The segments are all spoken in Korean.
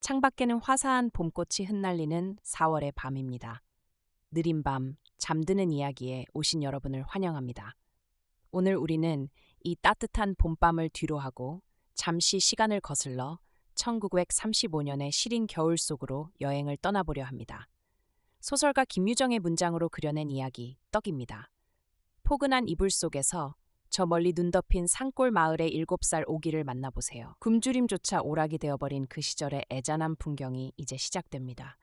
창밖에는 화사한 봄꽃이 흩날리는 4월의 밤입니다. 느린 밤, 잠드는 이야기에 오신 여러분을 환영합니다. 오늘 우리는 이 따뜻한 봄밤을 뒤로하고 잠시 시간을 거슬러 1935년의 시린 겨울 속으로 여행을 떠나보려 합니다. 소설가 김유정의 문장으로 그려낸 이야기, 떡입니다. 포근한 이불 속에서 저 멀리 눈 덮인 산골 마을의 7살 오기를 만나보세요. 굶주림조차 오락이 되어버린 그 시절의 애잔한 풍경이 이제 시작됩니다.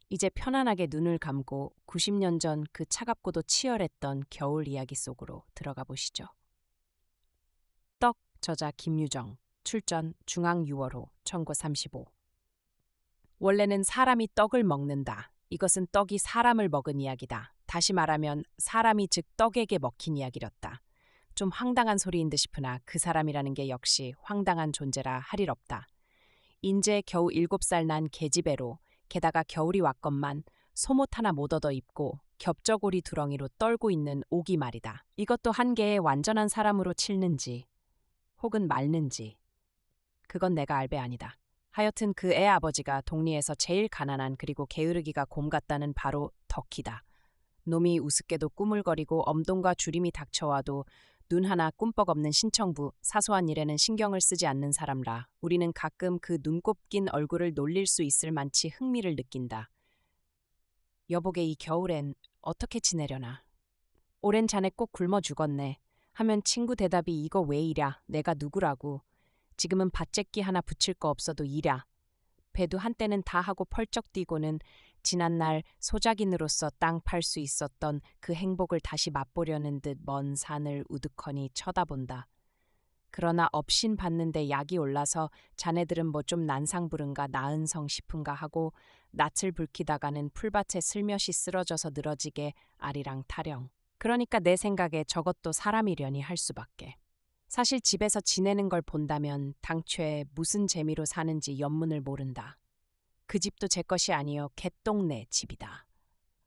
이제 편안하게 눈을 감고 90년 전 그 차갑고도 치열했던 겨울 이야기 속으로 들어가 보시죠. 떡, 저자 김유정, 출전 중앙6월호 1935. 원래는 사람이 떡을 먹는다. 이것은 떡이 사람을 먹은 이야기다. 다시 말하면 사람이 즉 떡에게 먹힌 이야기였다. 좀 황당한 소리인 듯 싶으나 그 사람이라는 게 역시 황당한 존재라 할 일 없다. 인제 겨우 7살 난 계집애로 게다가 겨울이 왔건만 속옷 하나 못 얻어 입고 겹저고리 두렁이로 떨고 있는 오기 말이다. 이것도 한 개의 완전한 사람으로 칠는지 혹은 말는지 그건 내가 알배 아니다. 하여튼 그 애 아버지가 동리에서 제일 가난한 그리고 게으르기가 곰 같다는 바로 덕희다. 놈이 우습게도 꾸물거리고 엄동과 주림이 닥쳐와도 눈 하나 꿈뻑 없는 신청부, 사소한 일에는 신경을 쓰지 않는 사람라 우리는 가끔 그 눈곱긴 얼굴을 놀릴 수 있을 만치 흥미를 느낀다. 여보게 이 겨울엔 어떻게 지내려나. 오랜 자네 꼭 굶어 죽었네. 하면 친구 대답이 이거 왜 이랴, 내가 누구라고. 지금은 밭재끼 하나 붙일 거 없어도 이랴. 배도 한때는 다 하고 펄쩍 뛰고는 지난날 소작인으로서 땅 팔 수 있었던 그 행복을 다시 맛보려는 듯 먼 산을 우두커니 쳐다본다. 그러나 업신 받는데 약이 올라서 자네들은 뭐 좀 난상부른가 나은성 싶은가 하고 낯을 붉히다가는 풀밭에 슬며시 쓰러져서 늘어지게 아리랑 타령. 그러니까 내 생각에 저것도 사람이려니 할 수밖에. 사실 집에서 지내는 걸 본다면 당최 무슨 재미로 사는지 연문을 모른다. 그 집도 제 것이 아니요 갯동네 집이다.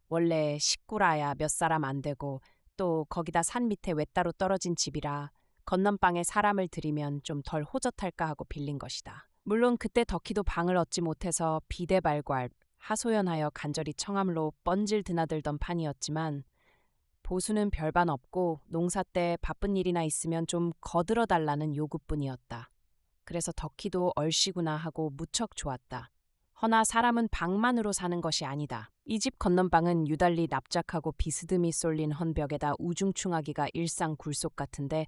원래 식구라야 몇 사람 안 되고 또 거기다 산 밑에 외따로 떨어진 집이라 건넌방에 사람을 들이면 좀 덜 호젓할까 하고 빌린 것이다. 물론 그때 덕희도 방을 얻지 못해서 비대발괄 하소연하여 간절히 청함로 뻔질 드나들던 판이었지만 보수는 별반 없고 농사 때 바쁜 일이나 있으면 좀 거들어 달라는 요구뿐이었다. 그래서 덕희도 얼씨구나 하고 무척 좋았다. 허나 사람은 방만으로 사는 것이 아니다. 이 집 건넌방은 유달리 납작하고 비스듬히 쏠린 헌벽에다 우중충하기가 일상 굴속 같은데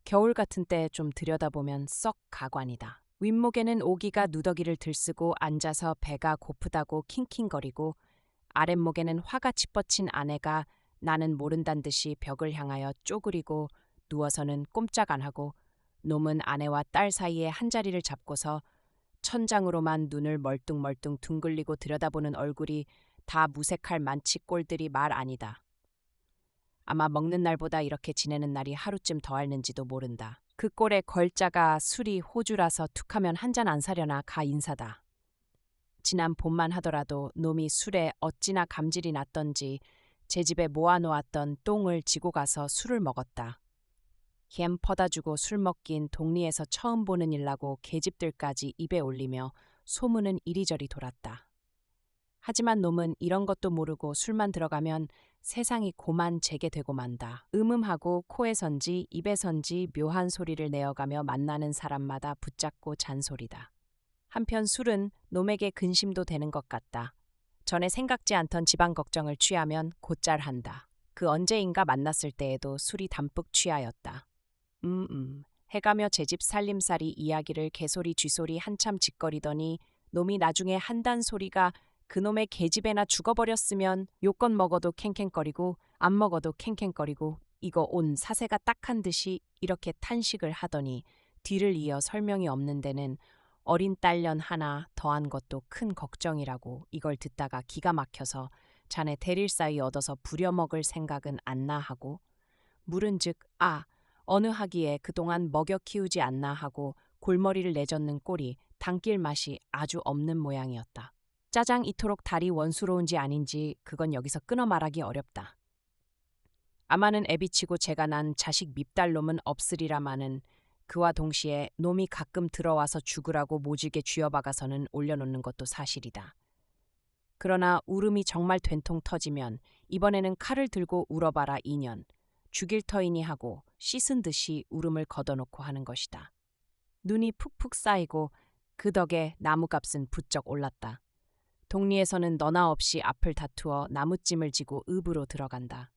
겨울 같은 때 좀 들여다보면 썩 가관이다. 윗목에는 오기가 누더기를 들쓰고 앉아서 배가 고프다고 킹킹거리고 아랫목에는 화가 치뻗친 아내가 나는 모른단 듯이 벽을 향하여 쪼그리고 누워서는 꼼짝 안 하고 놈은 아내와 딸 사이에 한 자리를 잡고서 천장으로만 눈을 멀뚱멀뚱 둥글리고 들여다보는 얼굴이 다 무색할 만치 꼴들이 말 아니다. 아마 먹는 날보다 이렇게 지내는 날이 하루쯤 더 앓는지도 모른다. 그 꼴에 걸자가 술이 호주라서 툭하면 한 잔 안 사려나 가 인사다. 지난 봄만 하더라도 놈이 술에 어찌나 감질이 났던지 제 집에 모아놓았던 똥을 지고 가서 술을 먹었다. 햄 퍼다 주고 술 먹긴 동리에서 처음 보는 일라고 계집들까지 입에 올리며 소문은 이리저리 돌았다. 하지만 놈은 이런 것도 모르고 술만 들어가면 세상이 고만 재게 되고 만다. 음음하고 코에선지 입에선지 묘한 소리를 내어가며 만나는 사람마다 붙잡고 잔소리다. 한편 술은 놈에게 근심도 되는 것 같다. 전에 생각지 않던 집안 걱정을 취하면 곧잘 한다. 그 언제인가 만났을 때에도 술이 담뿍 취하였다. 해가며 제 집 살림살이 이야기를 개소리 쥐소리 한참 짓거리더니 놈이 나중에 한단 소리가 그놈의 계집애나 죽어버렸으면 요건 먹어도 캥캥거리고 안 먹어도 캥캥거리고 이거 온 사세가 딱한 듯이 이렇게 탄식을 하더니 뒤를 이어 설명이 없는 데는 어린 딸년 하나 더한 것도 큰 걱정이라고 이걸 듣다가 기가 막혀서 자네 데릴 사이 얻어서 부려먹을 생각은 안나 하고 물은즉 어느 하기에 그동안 먹여 키우지 않나 하고 골머리를 내젓는 꼴이 당길 맛이 아주 없는 모양이었다. 짜장 이토록 달이 원수로운지 아닌지 그건 여기서 끊어 말하기 어렵다. 아마는 애비치고 제가 난 자식 밉달놈은 없으리라마는 그와 동시에 놈이 가끔 들어와서 죽으라고 모질게 쥐어박아서는 올려놓는 것도 사실이다. 그러나 울음이 정말 된통 터지면 이번에는 칼을 들고 울어봐라 2년. 죽일 터이니 하고 씻은 듯이 울음을 걷어놓고 하는 것이다. 눈이 푹푹 쌓이고 그 덕에 나무값은 부쩍 올랐다. 동리에서는 너나 없이 앞을 다투어 나무찜을 지고 읍으로 들어간다.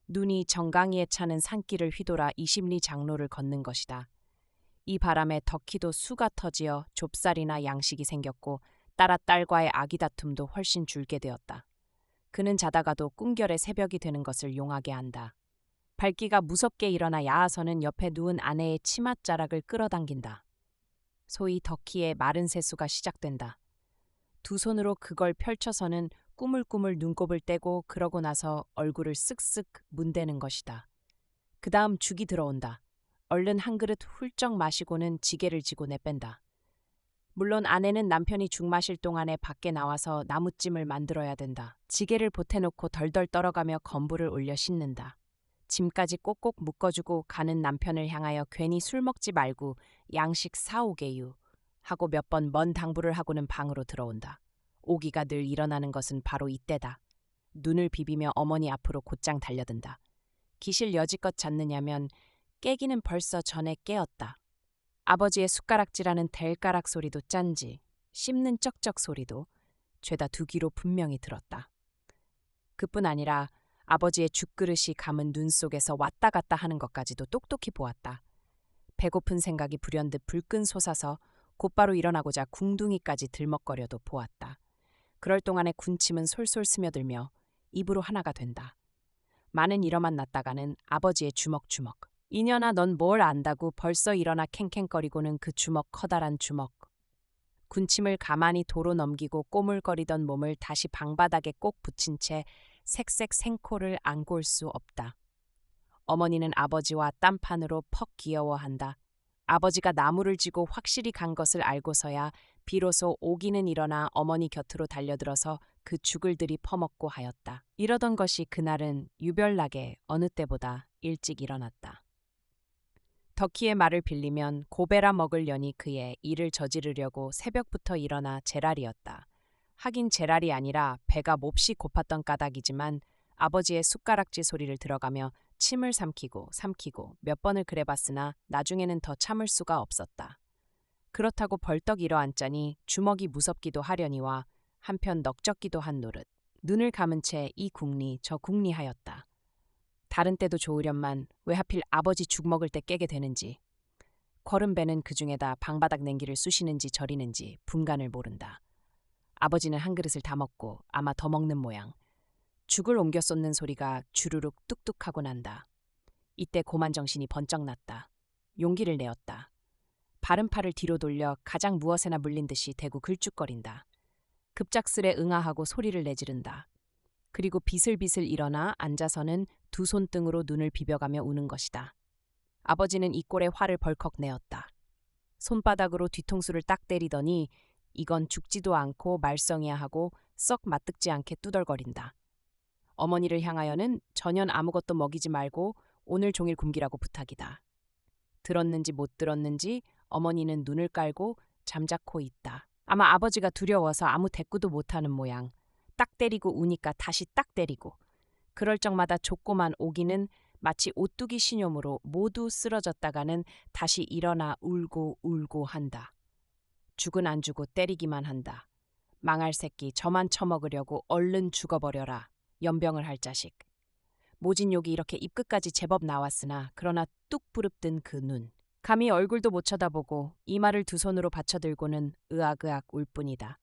눈이 정강이에 차는 산길을 휘돌아 20리 장로를 걷는 것이다. 이 바람에 덕희도 수가 터지어 좁쌀이나 양식이 생겼고 따라 딸과의 아기 다툼도 훨씬 줄게 되었다. 그는 자다가도 꿈결에 새벽이 되는 것을 용하게 한다. 발기가 무섭게 일어나 야아서는 옆에 누운 아내의 치맛자락을 끌어당긴다. 소위 덕희의 마른 세수가 시작된다. 두 손으로 그걸 펼쳐서는 꾸물꾸물 눈곱을 떼고 그러고 나서 얼굴을 쓱쓱 문대는 것이다. 그 다음 죽이 들어온다. 얼른 한 그릇 훌쩍 마시고는 지게를 지고 내뺀다. 물론 아내는 남편이 죽 마실 동안에 밖에 나와서 나무찜을 만들어야 된다. 지게를 보태놓고 덜덜 떨어가며 건부를 올려 씻는다. 짐까지 꼭꼭 묶어주고 가는 남편을 향하여 괜히 술 먹지 말고 양식 사오게유 하고 몇 번 먼 당부를 하고는 방으로 들어온다. 오기가 늘 일어나는 것은 바로 이때다. 눈을 비비며 어머니 앞으로 곧장 달려든다. 기실 여지껏 잤느냐면 깨기는 벌써 전에 깨었다. 아버지의 숟가락질하는 댈가락 소리도 짠지 씹는 쩍쩍 소리도 죄다 두 귀로 분명히 들었다. 그뿐 아니라 아버지의 죽그릇이 감은 눈 속에서 왔다 갔다 하는 것까지도 똑똑히 보았다. 배고픈 생각이 불현듯 불끈 솟아서 곧바로 일어나고자 궁둥이까지 들먹거려도 보았다. 그럴 동안에 군침은 솔솔 스며들며 입으로 하나가 된다. 많은 일어만 났다가는 아버지의 주먹. 이년아 넌 뭘 안다고 벌써 일어나 캥캥거리고는 그 주먹 커다란 주먹. 군침을 가만히 도로 넘기고 꼬물거리던 몸을 다시 방바닥에 꼭 붙인 채 색색 생코를 안고 올 수 없다. 어머니는 아버지와 딴판으로 퍽 귀여워한다. 아버지가 나무를 지고 확실히 간 것을 알고서야 비로소 오기는 일어나 어머니 곁으로 달려들어서 그 죽을 들이 퍼먹고 하였다. 이러던 것이 그날은 유별나게 어느 때보다 일찍 일어났다. 덕희의 말을 빌리면 고배라 먹을 년이 그의 일을 저지르려고 새벽부터 일어나 제랄이었다. 하긴 제랄이 아니라 배가 몹시 고팠던 까닭이지만 아버지의 숟가락질 소리를 들어가며 침을 삼키고 몇 번을 그래봤으나 나중에는 더 참을 수가 없었다. 그렇다고 벌떡 일어앉자니 주먹이 무섭기도 하려니와 한편 넉적기도 한 노릇. 눈을 감은 채 이 궁리 저 궁리하였다. 다른 때도 좋으련만 왜 하필 아버지 죽 먹을 때 깨게 되는지. 거른 배는 그중에다 방바닥 냉기를 쑤시는지 저리는지 분간을 모른다. 아버지는 한 그릇을 다 먹고 아마 더 먹는 모양. 죽을 옮겨 쏟는 소리가 주르륵 뚝뚝하고 난다. 이때 고만정신이 번쩍 났다. 용기를 내었다. 바른 팔을 뒤로 돌려 가장 무엇에나 물린 듯이 대고 글쭉거린다. 급작스레 응아하고 소리를 내지른다. 그리고 비슬비슬 일어나 앉아서는 두 손등으로 눈을 비벼가며 우는 것이다. 아버지는 이 꼴에 화를 벌컥 내었다. 손바닥으로 뒤통수를 딱 때리더니 이건 죽지도 않고 말썽이야 하고 썩 맞듣지 않게 뚜덜거린다. 어머니를 향하여는 전혀 아무것도 먹이지 말고 오늘 종일 굶기라고 부탁이다. 들었는지 못 들었는지 어머니는 눈을 깔고 잠자코 있다. 아마 아버지가 두려워서 아무 대꾸도 못하는 모양. 딱 때리고 우니까 다시 딱 때리고. 그럴 적마다 좁고만 오기는 마치 오뚜기 신용으로 모두 쓰러졌다가는 다시 일어나 울고 한다. 죽은 안 주고 때리기만 한다. 망할 새끼 저만 처먹으려고 얼른 죽어버려라. 연병을 할 자식. 모진 욕이 이렇게 입끝까지 제법 나왔으나 그러나 뚝 부릅뜬 그 눈. 감히 얼굴도 못 쳐다보고 이마를 두 손으로 받쳐들고는 으악으악 울 뿐이다.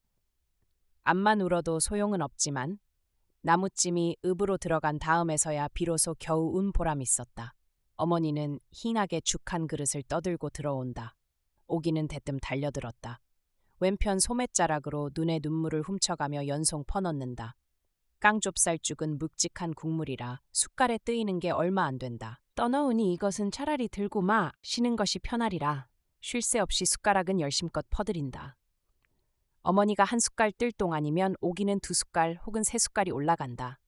암만 울어도 소용은 없지만 나무찜이 읍으로 들어간 다음에서야 비로소 겨우 운 보람 있었다. 어머니는 흰하게 죽 한 그릇을 떠들고 들어온다. 오기는 대뜸 달려들었다. 왼편 소매자락으로 눈에 눈물을 훔쳐가며 연송 퍼넣는다. 깡좁쌀죽은 묵직한 국물이라 숟갈에 뜨이는 게 얼마 안 된다. 떠넣으니 이것은 차라리 들고 마 쉬는 것이 편하리라. 쉴 새 없이 숟가락은 열심껏 퍼들인다. 어머니가 한 숟갈 뜰 동안이면 오기는 두 숟갈 혹은 세 숟갈이 올라간다.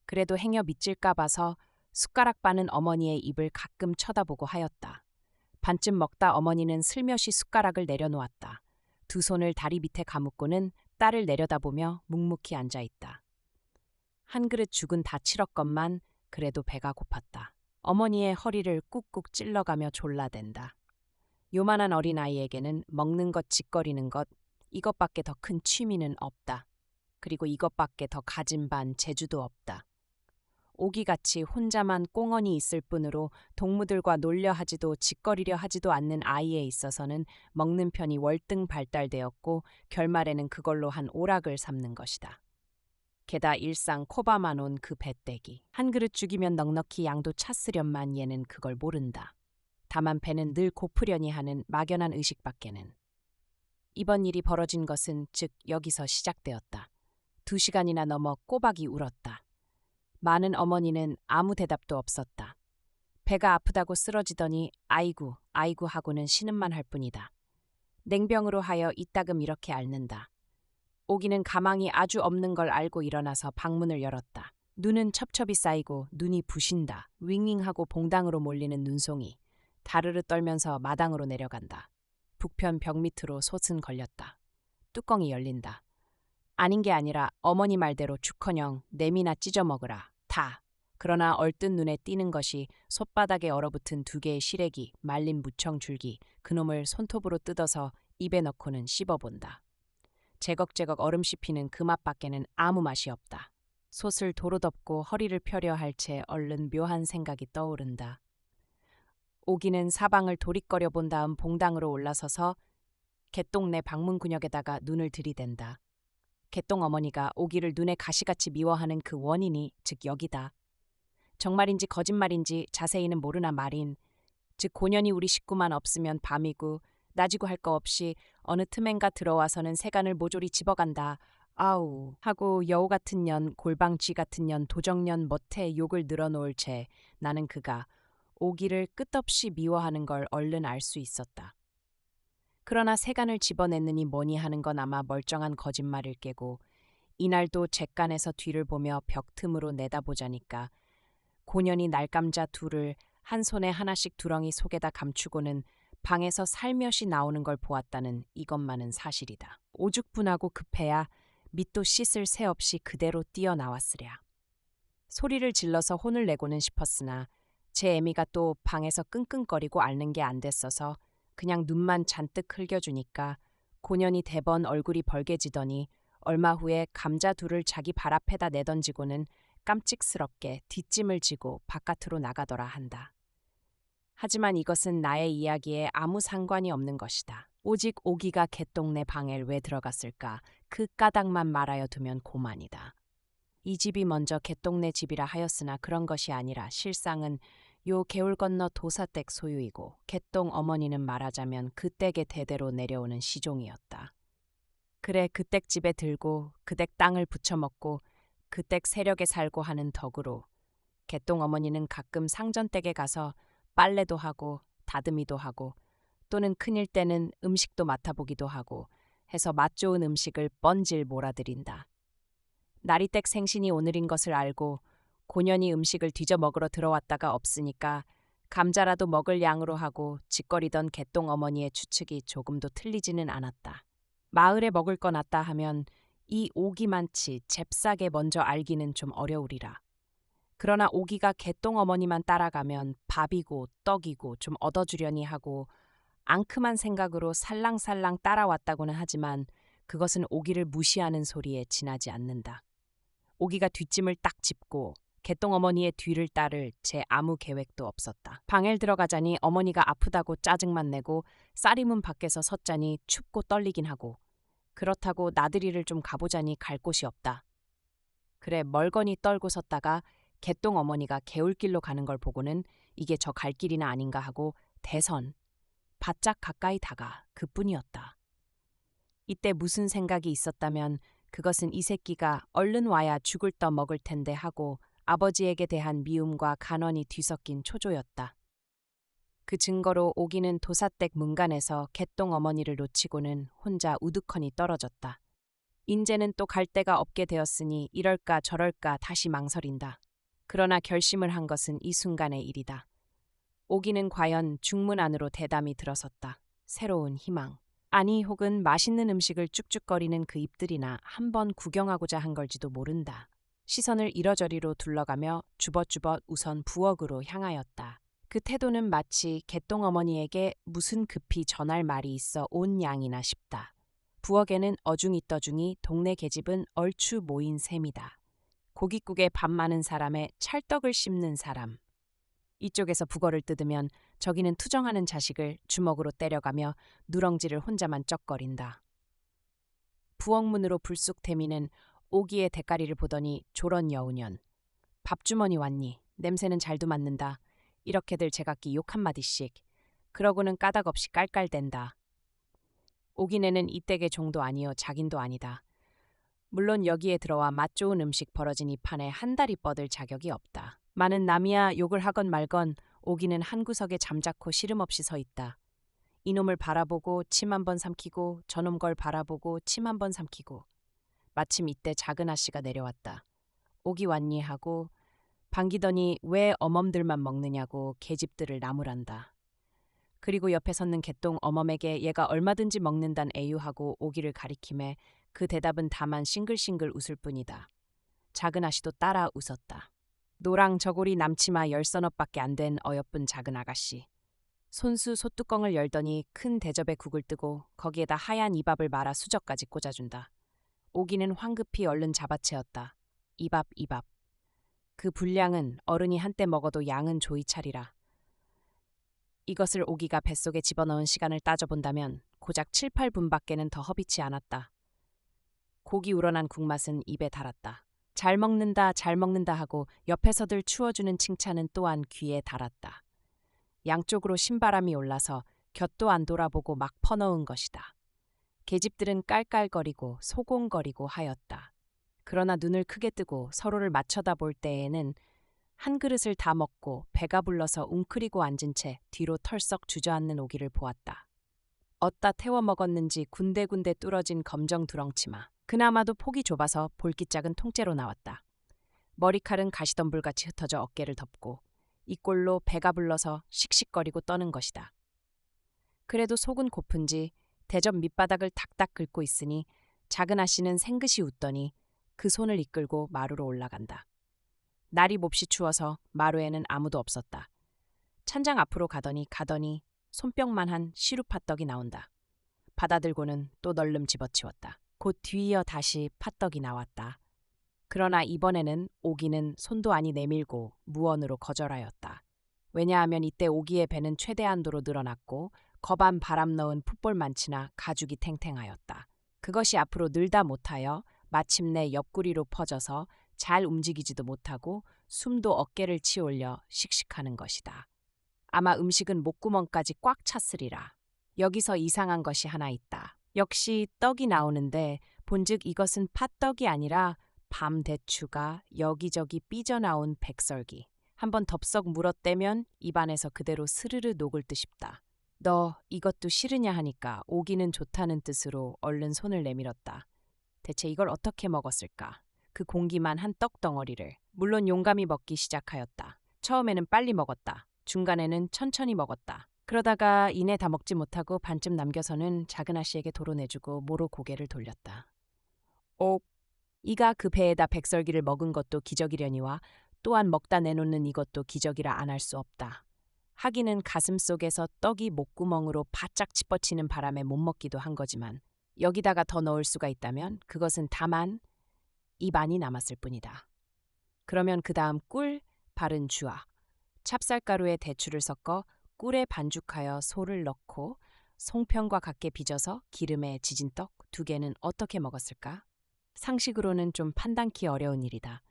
그래도 행여 미칠까 봐서 숟가락 바는 어머니의 입을 가끔 쳐다보고 하였다. 반쯤 먹다 어머니는 슬며시 숟가락을 내려놓았다. 두 손을 다리 밑에 가묻고는 딸을 내려다보며 묵묵히 앉아있다. 한 그릇 죽은 다 치렀건만 그래도 배가 고팠다. 어머니의 허리를 꾹꾹 찔러가며 졸라댄다. 요만한 어린아이에게는 먹는 것, 짓거리는 것, 이것밖에 더 큰 취미는 없다. 그리고 이것밖에 더 가진 반 재주도 없다. 오기같이 혼자만 꽁언이 있을 뿐으로 동무들과 놀려 하지도 짓거리려 하지도 않는 아이에 있어서는 먹는 편이 월등 발달되었고 결말에는 그걸로 한 오락을 삼는 것이다. 게다 일상 코바만 온 그 배떼기. 한 그릇 죽이면 넉넉히 양도 찼으련만 얘는 그걸 모른다. 다만 배는 늘 고프려니 하는 막연한 의식밖에는. 이번 일이 벌어진 것은 즉 여기서 시작되었다. 2시간이나 넘어 꼬박이 울었다. 많은 어머니는 아무 대답도 없었다. 배가 아프다고 쓰러지더니 아이고 아이고 하고는 신음만 할 뿐이다. 냉병으로 하여 이따금 이렇게 앓는다. 오기는 가망이 아주 없는 걸 알고 일어나서 방문을 열었다. 눈은 첩첩이 쌓이고 눈이 부신다. 윙윙하고 봉당으로 몰리는 눈송이. 다르르 떨면서 마당으로 내려간다. 북편 벽 밑으로 솥은 걸렸다. 뚜껑이 열린다. 아닌 게 아니라 어머니 말대로 죽커녕 냄이나 찢어 먹으라. 다. 그러나 얼뜬 눈에 띄는 것이 솥바닥에 얼어붙은 2개의 시래기, 말린 무청 줄기, 그놈을 손톱으로 뜯어서 입에 넣고는 씹어본다. 제걱제걱 얼음 씹히는 그 맛밖에는 아무 맛이 없다. 솥을 도로 덮고 허리를 펴려 할 채 얼른 묘한 생각이 떠오른다. 오기는 사방을 도릿거려 본 다음 봉당으로 올라서서 개똥내 방문구역에다가 눈을 들이댄다. 개똥 어머니가 오기를 눈에 가시같이 미워하는 그 원인이 즉 여기다. 정말인지 거짓말인지 자세히는 모르나 말인. 즉 고년이 우리 식구만 없으면 밤이고 낮이고 할 거 없이 어느 틈엔가 들어와서는 세간을 모조리 집어간다. 아우 하고 여우 같은 년, 골방 쥐 같은 년, 도적년 멋에 욕을 늘어놓을 채 나는 그가 오기를 끝없이 미워하는 걸 얼른 알 수 있었다. 그러나 세간을 집어냈느니 뭐니 하는 건 아마 멀쩡한 거짓말일 게고 이날도 잿간에서 뒤를 보며 벽 틈으로 내다보자니까 고년이 날감자 둘을 한 손에 하나씩 두렁이 속에다 감추고는 방에서 살며시 나오는 걸 보았다는 이것만은 사실이다. 오죽분하고 급해야 밑도 씻을 새 없이 그대로 뛰어나왔으랴. 소리를 질러서 혼을 내고는 싶었으나 제 애미가 또 방에서 끙끙거리고 앓는 게 안 됐어서 그냥 눈만 잔뜩 흘겨주니까 고년이 대번 얼굴이 벌개지더니 얼마 후에 감자 둘을 자기 발 앞에다 내던지고는 깜찍스럽게 뒷짐을 지고 바깥으로 나가더라 한다. 하지만 이것은 나의 이야기에 아무 상관이 없는 것이다. 오직 오기가 개똥네 방에 왜 들어갔을까 그 까닭만 말하여 두면 고만이다. 이 집이 먼저 개똥네 집이라 하였으나 그런 것이 아니라 실상은 요 개울 건너 도사댁 소유이고 개똥 어머니는 말하자면 그 댁의 대대로 내려오는 시종이었다. 그래 그 댁 집에 들고 그 댁 땅을 부쳐먹고 그 댁 세력에 살고 하는 덕으로 개똥 어머니는 가끔 상전댁에 가서 빨래도 하고 다듬이도 하고 또는 큰일 때는 음식도 맡아보기도 하고 해서 맛 좋은 음식을 뻔질 몰아들인다. 나리댁 생신이 오늘인 것을 알고 고년이 음식을 뒤져 먹으러 들어왔다가 없으니까 감자라도 먹을 양으로 하고 짓거리던 개똥 어머니의 추측이 조금도 틀리지는 않았다. 마을에 먹을 거 놨다 하면 이 오기만치 잽싸게 먼저 알기는 좀 어려우리라. 그러나 오기가 개똥 어머니만 따라가면 밥이고 떡이고 좀 얻어주려니 하고 앙큼한 생각으로 살랑살랑 따라왔다고는 하지만 그것은 오기를 무시하는 소리에 지나지 않는다. 오기가 뒷짐을 딱 짚고 개똥 어머니의 뒤를 따를 제 아무 계획도 없었다. 방에 들어가자니 어머니가 아프다고 짜증만 내고 쌀이문 밖에서 섰자니 춥고 떨리긴 하고 그렇다고 나들이를 좀 가보자니 갈 곳이 없다. 그래 멀거니 떨고 섰다가 개똥 어머니가 개울길로 가는 걸 보고는 이게 저 갈 길이나 아닌가 하고 대선 바짝 가까이 다가 그뿐이었다. 이때 무슨 생각이 있었다면 그것은 이 새끼가 얼른 와야 죽을 떠 먹을 텐데 하고 아버지에게 대한 미움과 간언이 뒤섞인 초조였다. 그 증거로 오기는 도사댁 문간에서 개똥 어머니를 놓치고는 혼자 우두커니 떨어졌다. 인제는 또 갈 데가 없게 되었으니 이럴까 저럴까 다시 망설인다. 그러나 결심을 한 것은 이 순간의 일이다. 오기는 과연 중문 안으로 대담히 들어섰다. 새로운 희망. 아니 혹은 맛있는 음식을 쭉쭉거리는 그 입들이나 한번 구경하고자 한 걸지도 모른다. 시선을 이러저리로 둘러가며 주벗주벗 우선 부엌으로 향하였다. 그 태도는 마치 개똥 어머니에게 무슨 급히 전할 말이 있어 온 양이나 싶다. 부엌에는 어중이떠중이 동네 계집은 얼추 모인 셈이다. 고깃국에 밥 많은 사람에 찰떡을 씹는 사람. 이쪽에서 북어를 뜯으면 저기는 투정하는 자식을 주먹으로 때려가며 누렁지를 혼자만 쩍거린다. 부엌 문으로 불쑥 대미는 오기의 대가리를 보더니 조런 여우년. 밥주머니 왔니? 냄새는 잘도 맡는다. 이렇게들 제각기 욕 한마디씩. 그러고는 까닭없이 깔깔댄다. 오기네는 이댁의 종도 아니요 자긴도 아니다. 물론 여기에 들어와 맛 좋은 음식 벌어진 이 판에 한 달이 뻗을 자격이 없다. 많은 남이야 욕을 하건 말건 오기는 한 구석에 잠자코 시름없이 서 있다. 이놈을 바라보고 침 한 번 삼키고 저놈 걸 바라보고 침 한 번 삼키고. 마침 이때 작은 아씨가 내려왔다. 오기 왔니 하고 반기더니 왜 어멈들만 먹느냐고 계집들을 나무란다. 그리고 옆에 섰는 개똥 어멈에게 얘가 얼마든지 먹는단 애유하고 오기를 가리킴에 그 대답은 다만 싱글싱글 웃을 뿐이다. 작은 아씨도 따라 웃었다. 노랑 저고리 남치마 10서넛밖에 안 된 어여쁜 작은 아가씨. 손수 솥뚜껑을 열더니 큰 대접에 국을 뜨고 거기에다 하얀 이밥을 말아 수저까지 꽂아준다. 오기는 황급히 얼른 잡아채었다. 이밥 이밥. 그 분량은 어른이 한때 먹어도 양은 조이 차리라. 이것을 오기가 뱃속에 집어넣은 시간을 따져본다면 고작 7, 8분밖에는 더 허비치 않았다. 고기 우러난 국맛은 입에 달았다. 잘 먹는다 하고 옆에서들 추워주는 칭찬은 또한 귀에 달았다. 양쪽으로 신바람이 올라서 곁도 안 돌아보고 막 퍼넣은 것이다. 계집들은 깔깔거리고 소곤거리고 하였다. 그러나 눈을 크게 뜨고 서로를 맞춰다 볼 때에는 한 그릇을 다 먹고 배가 불러서 웅크리고 앉은 채 뒤로 털썩 주저앉는 오기를 보았다. 어디다 태워 먹었는지 군데군데 뚫어진 검정 두렁치마. 그나마도 폭이 좁아서 볼깃작은 통째로 나왔다. 머리칼은 가시덤불같이 흩어져 어깨를 덮고 이 꼴로 배가 불러서 씩씩거리고 떠는 것이다. 그래도 속은 고픈지 대접 밑바닥을 닥닥 긁고 있으니 작은 아씨는 생긋이 웃더니 그 손을 이끌고 마루로 올라간다. 날이 몹시 추워서 마루에는 아무도 없었다. 찬장 앞으로 가더니 손뼉만한 시루팥떡이 나온다. 받아들고는 또 널름 집어치웠다. 곧 뒤이어 다시 팥떡이 나왔다. 그러나 이번에는 오기는 손도 아니 내밀고 무언으로 거절하였다. 왜냐하면 이때 오기의 배는 최대한도로 늘어났고 겁안 바람 넣은 풋볼만치나 가죽이 탱탱하였다. 그것이 앞으로 늘다 못하여 마침내 옆구리로 퍼져서 잘 움직이지도 못하고 숨도 어깨를 치올려 씩씩하는 것이다. 아마 음식은 목구멍까지 꽉 찼으리라. 여기서 이상한 것이 하나 있다. 역시 떡이 나오는데 본즉 이것은 팥떡이 아니라 밤대추가 여기저기 삐져나온 백설기. 한번 덥석 물어떼면 입안에서 그대로 스르르 녹을 듯 싶다. 너 이것도 싫으냐 하니까 오기는 좋다는 뜻으로 얼른 손을 내밀었다. 대체 이걸 어떻게 먹었을까? 그 공기만 한 떡덩어리를. 물론 용감히 먹기 시작하였다. 처음에는 빨리 먹었다. 중간에는 천천히 먹었다. 그러다가 이내 다 먹지 못하고 반쯤 남겨서는 작은 아씨에게 도로 내주고 모로 고개를 돌렸다. 이가 그 배에다 백설기를 먹은 것도 기적이려니와 또한 먹다 내놓는 이것도 기적이라 안 할 수 없다. 하기는 가슴 속에서 떡이 목구멍으로 바짝 치뻗치는 바람에 못 먹기도 한 거지만 여기다가 더 넣을 수가 있다면 그것은 다만 입 안이 남았을 뿐이다. 그러면 그 다음 꿀, 바른 주악, 찹쌀가루에 대추를 섞어 꿀에 반죽하여 소를 넣고 송편과 같게 빚어서 기름에 지진 떡 2개는 어떻게 먹었을까? 상식으로는 좀 판단키 어려운 일이다.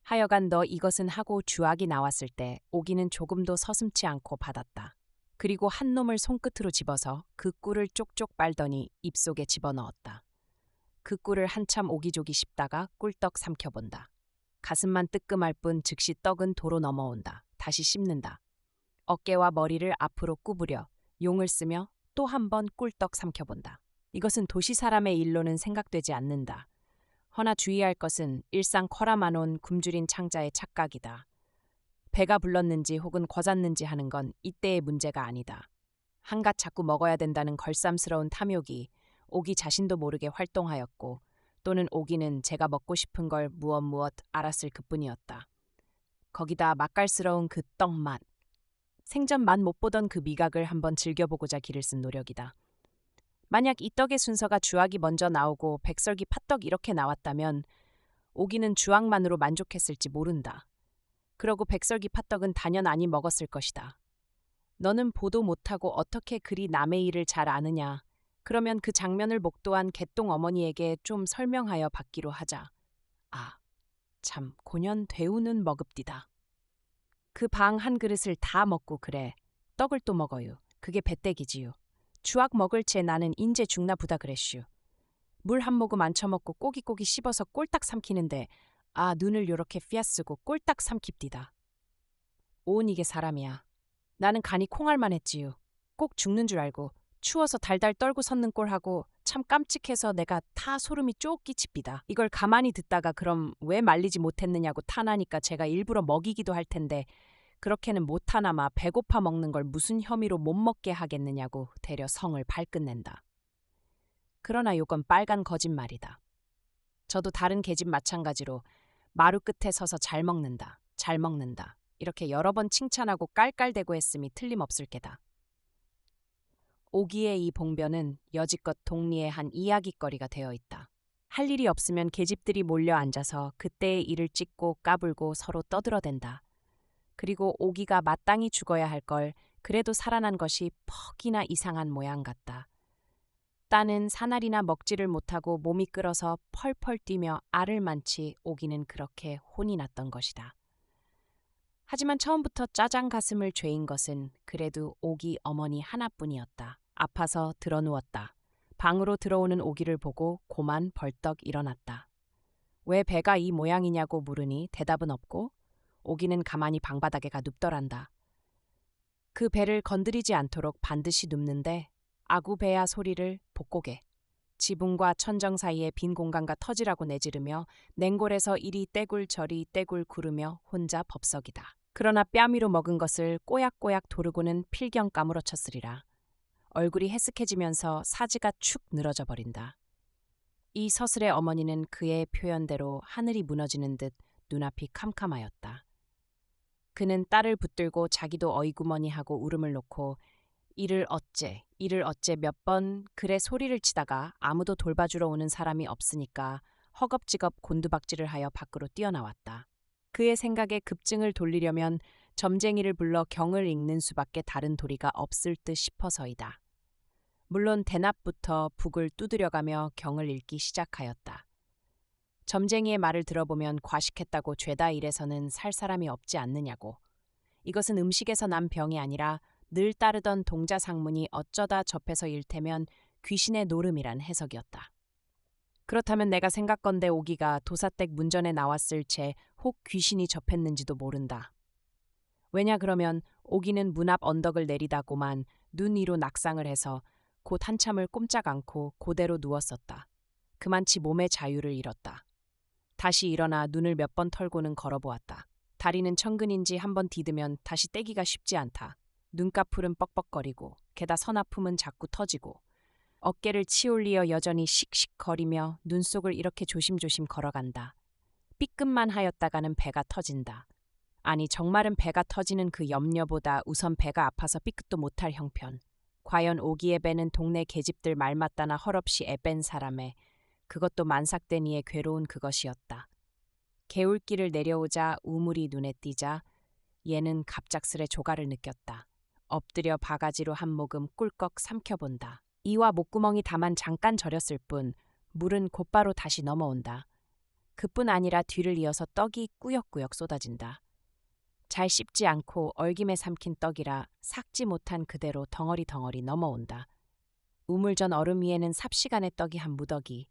하여간 너 이것은 하고 주악이 나왔을 때 오기는 조금도 서슴지 않고 받았다. 그리고 한 놈을 손끝으로 집어서 그 꿀을 쪽쪽 빨더니 입속에 집어넣었다. 그 꿀을 한참 오기조기 씹다가 꿀떡 삼켜본다. 가슴만 뜨끔할 뿐 즉시 떡은 도로 넘어온다. 다시 씹는다. 어깨와 머리를 앞으로 구부려 용을 쓰며 또 한 번 꿀떡 삼켜본다. 이것은 도시 사람의 일로는 생각되지 않는다. 허나 주의할 것은 일상 커라마논 굶주린 창자의 착각이다. 배가 불렀는지 혹은 거잤는지 하는 건 이때의 문제가 아니다. 한갓 자꾸 먹어야 된다는 걸쌈스러운 탐욕이 오기 자신도 모르게 활동하였고 또는 오기는 제가 먹고 싶은 걸 무엇 알았을 그뿐이었다. 거기다 맛깔스러운 그 떡맛. 생전 맛 못 보던 그 미각을 한번 즐겨보고자 기를 쓴 노력이다. 만약 이 떡의 순서가 주악이 먼저 나오고 백설기 팥떡 이렇게 나왔다면 오기는 주악만으로 만족했을지 모른다. 그러고 백설기 팥떡은 단연 먹었을 것이다. 너는 보도 못하고 어떻게 그리 남의 일을 잘 아느냐. 그러면 그 장면을 목도한 개똥 어머니에게 좀 설명하여 받기로 하자. 아, 참 고년 대우는 머급디다. 그 방 한 그릇을 다 먹고 그래. 떡을 또 먹어요. 그게 배때기지요. 주악 먹을 채 나는 인제 죽나 보다 그랬슈. 물 한 모금 안 처먹고 꼬깃꼬깃 씹어서 꼴딱 삼키는데 눈을 요렇게 휘앗쓰고 꼴딱 삼킵디다. 온 이게 사람이야. 나는 간이 콩알만 했지요. 꼭 죽는 줄 알고 추워서 달달 떨고 섰는 꼴하고 참 깜찍해서 내가 다 소름이 쪽 끼칩디다. 이걸 가만히 듣다가 그럼 왜 말리지 못했느냐고 탄하니까 제가 일부러 먹이기도 할 텐데 그렇게는 못하나마 배고파 먹는 걸 무슨 혐의로 못 먹게 하겠느냐고 대려 성을 발끝낸다. 그러나 요건 빨간 거짓말이다. 저도 다른 계집 마찬가지로 마루 끝에 서서 잘 먹는다. 잘 먹는다. 이렇게 여러 번 칭찬하고 깔깔대고 했음이 틀림없을 게다. 오기의 이 봉변은 여지껏 동리의 한 이야깃거리가 되어 있다. 할 일이 없으면 계집들이 몰려 앉아서 그때의 일을 찢고 까불고 서로 떠들어댄다. 그리고 오기가 마땅히 죽어야 할 걸 그래도 살아난 것이 퍽이나 이상한 모양 같다. 따는 사날이나 먹지를 못하고 몸이 끓어서 펄펄 뛰며 알을 많지 오기는 그렇게 혼이 났던 것이다. 하지만 처음부터 짜장 가슴을 죄인 것은 그래도 오기 어머니 하나뿐이었다. 아파서 드러누웠다. 방으로 들어오는 오기를 보고 고만 벌떡 일어났다. 왜 배가 이 모양이냐고 물으니 대답은 없고 오기는 가만히 방바닥에가 눕더란다. 그 배를 건드리지 않도록 반드시 눕는데 아구배야 소리를 복고개. 지붕과 천정 사이의 빈 공간과 터지라고 내지르며 냉골에서 이리 떼굴 저리 떼굴 구르며 혼자 법석이다. 그러나 뺨위로 먹은 것을 꼬약꼬약 도르고는 필경 까무러쳤으리라. 얼굴이 해쓱해지면서 사지가 축 늘어져 버린다. 이 서슬의 어머니는 그의 표현대로 하늘이 무너지는 듯 눈앞이 캄캄하였다. 그는 딸을 붙들고 자기도 어이구머니 하고 울음을 놓고 이를 어째 몇 번 그래 소리를 치다가 아무도 돌봐주러 오는 사람이 없으니까 허겁지겁 곤두박질을 하여 밖으로 뛰어나왔다. 그의 생각에 급증을 돌리려면 점쟁이를 불러 경을 읽는 수밖에 다른 도리가 없을 듯 싶어서이다. 물론 대낮부터 북을 두드려가며 경을 읽기 시작하였다. 점쟁이의 말을 들어보면 과식했다고 죄다 일에서는 살 사람이 없지 않느냐고. 이것은 음식에서 난 병이 아니라 늘 따르던 동자상문이 어쩌다 접해서 일테면 귀신의 노름이란 해석이었다. 그렇다면 내가 생각건대 오기가 도사댁 문전에 나왔을 채 혹 귀신이 접했는지도 모른다. 왜냐 그러면 오기는 문 앞 언덕을 내리다고만 눈 위로 낙상을 해서 곧 한참을 꼼짝 않고 고대로 누웠었다. 그만치 몸의 자유를 잃었다. 다시 일어나 눈을 몇 번 털고는 걸어보았다. 다리는 천근인지 한번 디드면 다시 떼기가 쉽지 않다. 눈꺼풀은 뻑뻑거리고 게다 서나품은 자꾸 터지고 어깨를 치올리어 여전히 씩씩거리며 눈속을 이렇게 조심조심 걸어간다. 삐끗만 하였다가는 배가 터진다. 아니 정말은 배가 터지는 그 염려보다 우선 배가 아파서 삐끗도 못할 형편. 과연 오기의 배는 동네 계집들 말 맞다나 헐없이 애뺀 사람의 그것도 만삭된 이의 괴로운 그것이었다. 개울길을 내려오자 우물이 눈에 띄자 얘는 갑작스레 조가를 느꼈다. 엎드려 바가지로 한 모금 꿀꺽 삼켜본다. 이와 목구멍이 다만 잠깐 저렸을 뿐 물은 곧바로 다시 넘어온다. 그뿐 아니라 뒤를 이어서 떡이 꾸역꾸역 쏟아진다. 잘 씹지 않고 얼김에 삼킨 떡이라 삭지 못한 그대로 덩어리 넘어온다. 우물전 얼음 위에는 삽시간의 떡이 한 무더기.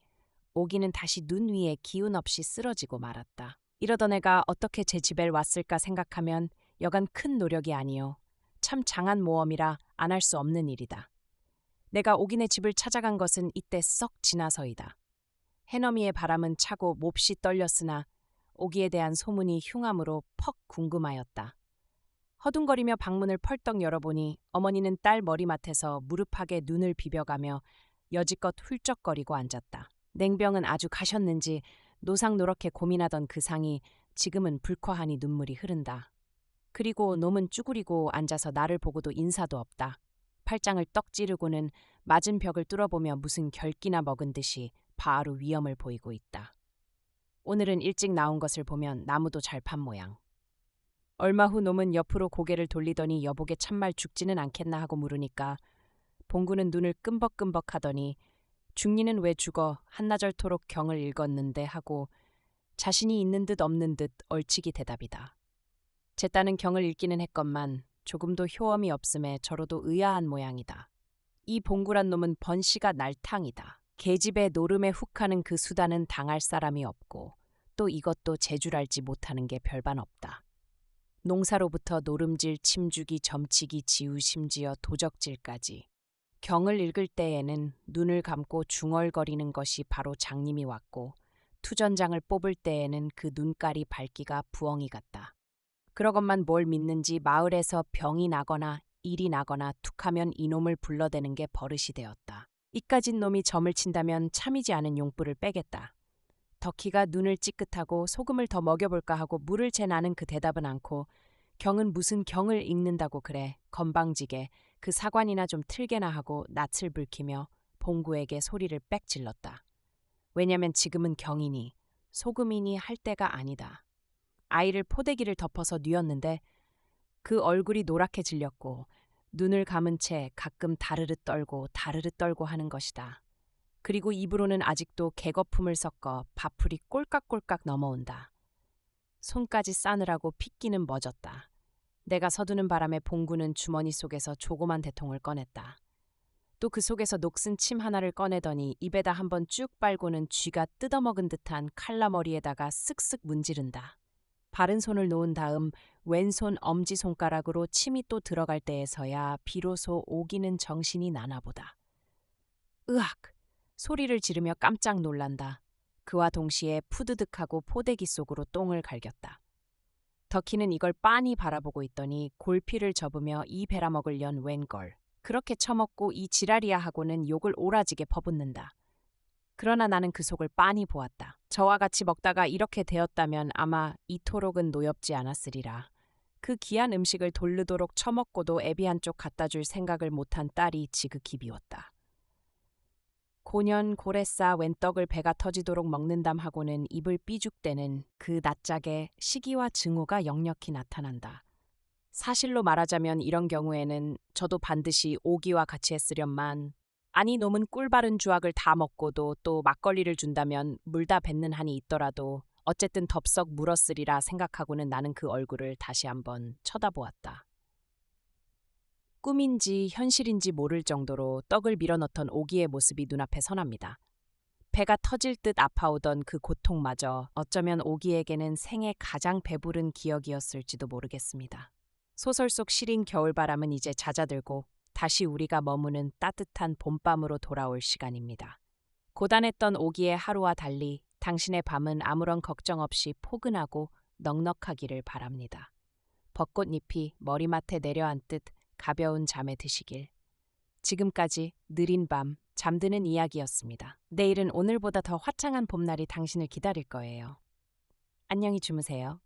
오기는 다시 눈 위에 기운 없이 쓰러지고 말았다. 이러던 애가 어떻게 제 집에 왔을까 생각하면 여간 큰 노력이 아니요. 참 장한 모험이라 안 할 수 없는 일이다. 내가 오기네 집을 찾아간 것은 이때 썩 지나서이다. 해넘이의 바람은 차고 몹시 떨렸으나 오기에 대한 소문이 흉함으로 퍽 궁금하였다. 허둥거리며 방문을 펄떡 열어보니 어머니는 딸 머리맡에서 무릎팍에 눈을 비벼가며 여지껏 훌쩍거리고 앉았다. 냉병은 아주 가셨는지 노상노랗게 고민하던 그 상이 지금은 불쾌하니 눈물이 흐른다. 그리고 놈은 쭈그리고 앉아서 나를 보고도 인사도 없다. 팔짱을 떡 찌르고는 맞은 벽을 뚫어보며 무슨 결기나 먹은 듯이 바로 위험을 보이고 있다. 오늘은 일찍 나온 것을 보면 나무도 잘 판 모양. 얼마 후 놈은 옆으로 고개를 돌리더니 여보게 참말 죽지는 않겠나 하고 물으니까 봉구는 눈을 끔벅끔벅 하더니 중리는 왜 죽어 한나절토록 경을 읽었는데 하고 자신이 있는 듯 없는 듯 얼치기 대답이다. 제 딸은 경을 읽기는 했건만 조금도 효험이 없음에 저로도 의아한 모양이다. 이 봉구란 놈은 번시가 날탕이다. 계집애 노름에 훅하는 그 수단은 당할 사람이 없고 또 이것도 재줄알지 못하는 게 별반 없다. 농사로부터 노름질, 침주기, 점치기, 지우 심지어 도적질까지. 경을 읽을 때에는 눈을 감고 중얼거리는 것이 바로 장님이 왔고 투전장을 뽑을 때에는 그 눈깔이 밝기가 부엉이 같다. 그러건만 뭘 믿는지 마을에서 병이 나거나 일이 나거나 툭하면 이놈을 불러대는 게 버릇이 되었다. 이까진 놈이 점을 친다면 참이지 않은 용불을 빼겠다. 덕희가 눈을 찌끗하고 소금을 더 먹여볼까 하고 물을 채 나는 그 대답은 않고 경은 무슨 경을 읽는다고 그래 건방지게 그 사관이나 좀 틀게나 하고 낯을 붉히며 봉구에게 소리를 빽 질렀다. 왜냐면 지금은 경이니 소금이니 할 때가 아니다. 아이를 포대기를 덮어서 뉘었는데 그 얼굴이 노랗게 질렸고 눈을 감은 채 가끔 다르르 떨고 하는 것이다. 그리고 입으로는 아직도 개거품을 섞어 밥풀이 꼴깍꼴깍 넘어온다. 손까지 싸느라고 핏기는 멎었다. 내가 서두는 바람에 봉구는 주머니 속에서 조그만 대통을 꺼냈다. 또 그 속에서 녹슨 침 하나를 꺼내더니 입에다 한번 쭉 빨고는 쥐가 뜯어먹은 듯한 칼라머리에다가 쓱쓱 문지른다. 바른 손을 놓은 다음 왼손 엄지손가락으로 침이 또 들어갈 때에서야 비로소 오기는 정신이 나나보다. 으악! 소리를 지르며 깜짝 놀란다. 그와 동시에 푸드득하고 포대기 속으로 똥을 갈겼다. 덕희는 이걸 빤히 바라보고 있더니 골피를 접으며 이 베라먹을 년 웬걸. 그렇게 처먹고 이 지랄이야 하고는 욕을 오라지게 퍼붓는다. 그러나 나는 그 속을 빤히 보았다. 저와 같이 먹다가 이렇게 되었다면 아마 이토록은 노엽지 않았으리라. 그 귀한 음식을 돌르도록 처먹고도 애비 한쪽 갖다 줄 생각을 못한 딸이 지극히 미웠다. 고년 고래싸 웬 떡을 배가 터지도록 먹는담 하고는 입을 삐죽대는 그 낯짝에 시기와 증오가 역력히 나타난다. 사실로 말하자면 이런 경우에는 저도 반드시 오기와 같이 했으련만 아니 놈은 꿀바른 주악을 다 먹고도 또 막걸리를 준다면 물다 뱉는 한이 있더라도 어쨌든 덥석 물었으리라 생각하고는 나는 그 얼굴을 다시 한번 쳐다보았다. 꿈인지 현실인지 모를 정도로 떡을 밀어넣던 오기의 모습이 눈앞에 선합니다. 배가 터질 듯 아파오던 그 고통마저 어쩌면 오기에게는 생애 가장 배부른 기억이었을지도 모르겠습니다. 소설 속 시린 겨울바람은 이제 잦아들고 다시 우리가 머무는 따뜻한 봄밤으로 돌아올 시간입니다. 고단했던 오기의 하루와 달리 당신의 밤은 아무런 걱정 없이 포근하고 넉넉하기를 바랍니다. 벚꽃잎이 머리맡에 내려앉듯 가벼운 잠에 드시길. 지금까지 느린 밤, 잠드는 이야기였습니다. 내일은 오늘보다 더 화창한 봄날이 당신을 기다릴 거예요. 안녕히 주무세요.